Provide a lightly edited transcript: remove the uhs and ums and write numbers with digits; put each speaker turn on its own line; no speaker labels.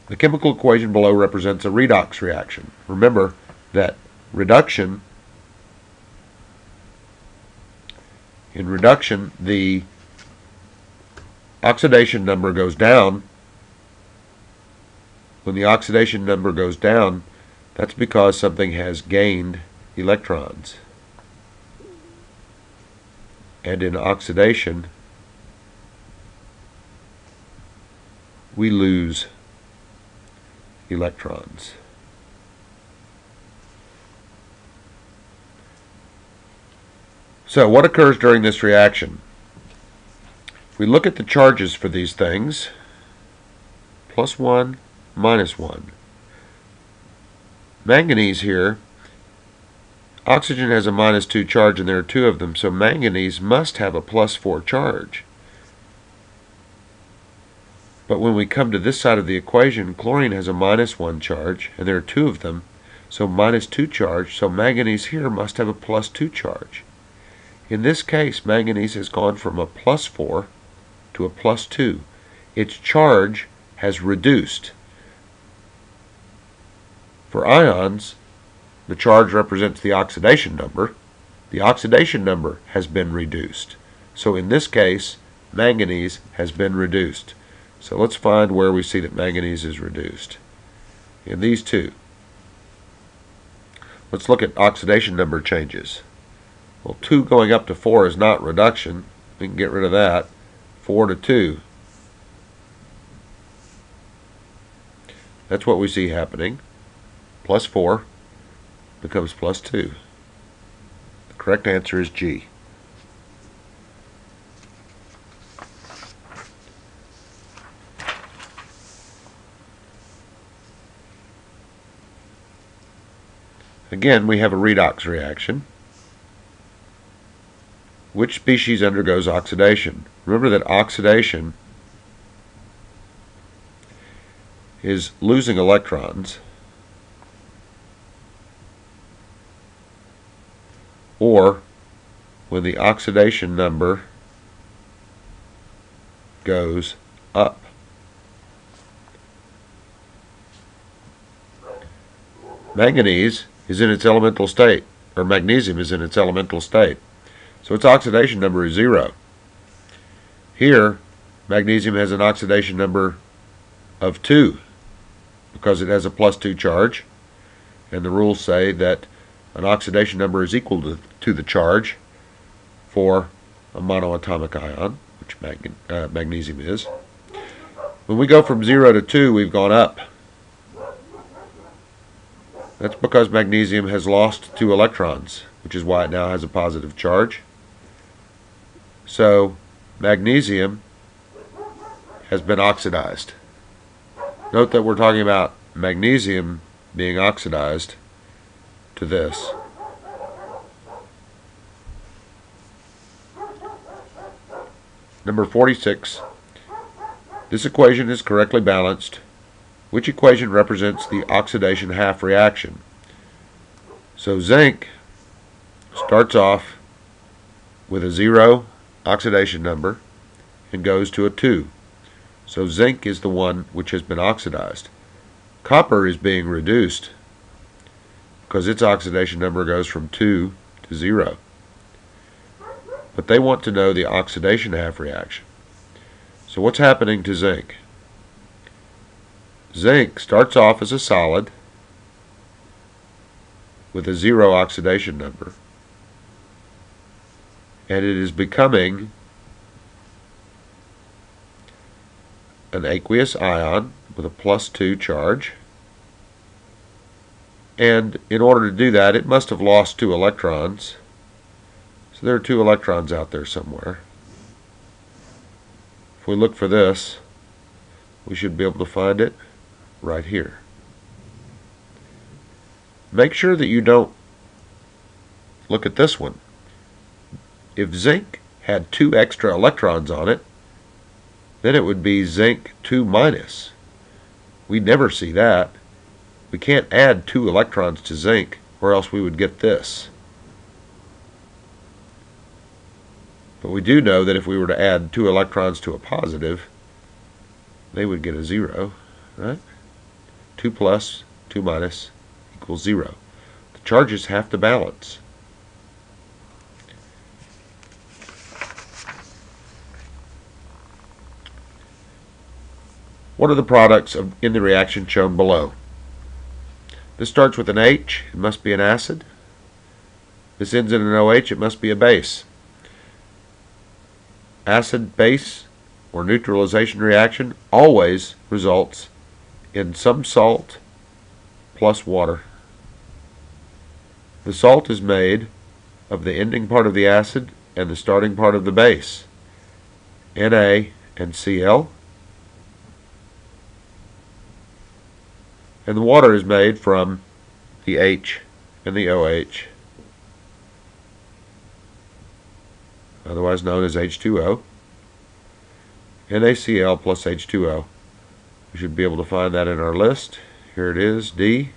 The chemical equation below represents a redox reaction. Remember that in reduction, the oxidation number goes down. When the oxidation number goes down, that's because something has gained electrons. And in oxidation, we lose electrons. So what occurs during this reaction? If we look at the charges for these things, +1, -1. Manganese here, oxygen has a -2 charge and there are two of them, so manganese must have a +4 charge. But when we come to this side of the equation, chlorine has a -1 charge and there are two of them, so -2 charge, so manganese here must have a +2 charge. In this case, manganese has gone from a +4 to a +2. Its charge has reduced. For ions, the charge represents the oxidation number. The oxidation number has been reduced. So in this case, manganese has been reduced. So let's find where we see that manganese is reduced. In these two. Let's look at oxidation number changes. Well, 2 going up to 4 is not reduction. We can get rid of that. 4 to 2. That's what we see happening. +4 becomes +2. The correct answer is G. Again, we have a redox reaction. Which species undergoes oxidation? Remember that oxidation is losing electrons, or when the oxidation number goes up. Manganese is in its elemental state, or magnesium is in its elemental state. So its oxidation number is 0. Here, magnesium has an oxidation number of 2 because it has a +2 charge, and the rules say that an oxidation number is equal to the charge for a monoatomic ion, which magnesium is. When we go from 0 to 2, we've gone up. That's because magnesium has lost 2 electrons, which is why it now has a positive charge. So magnesium has been oxidized. Note that we're talking about magnesium being oxidized to this. Number 46. This equation is correctly balanced. Which equation represents the oxidation half reaction? So zinc starts off with a 0 oxidation number and goes to a 2. So zinc is the one which has been oxidized. Copper is being reduced because its oxidation number goes from 2 to 0. But they want to know the oxidation half reaction. So what's happening to zinc? Zinc starts off as a solid with a 0 oxidation number, and it is becoming an aqueous ion with a +2 charge, and in order to do that it must have lost 2 electrons. So there are 2 electrons out there somewhere. If we look for this, we should be able to find it right here. Make sure that you don't look at this one. If zinc had 2 extra electrons on it, then it would be zinc 2-. We never see that. We can't add 2 electrons to zinc, or else we would get this. But we do know that if we were to add 2 electrons to a positive, they would get a 0, right? 2 plus, 2 minus equals 0. The charges have to balance. What are the products in the reaction shown below? This starts with an H, it must be an acid. This ends in an OH, it must be a base. Acid-base or neutralization reaction always results in some salt plus water. The salt is made of the ending part of the acid and the starting part of the base, Na and Cl, and the water is made from the H and the OH, otherwise known as H2O, NaCl plus H2O. We should be able to find that in our list. Here it is, D.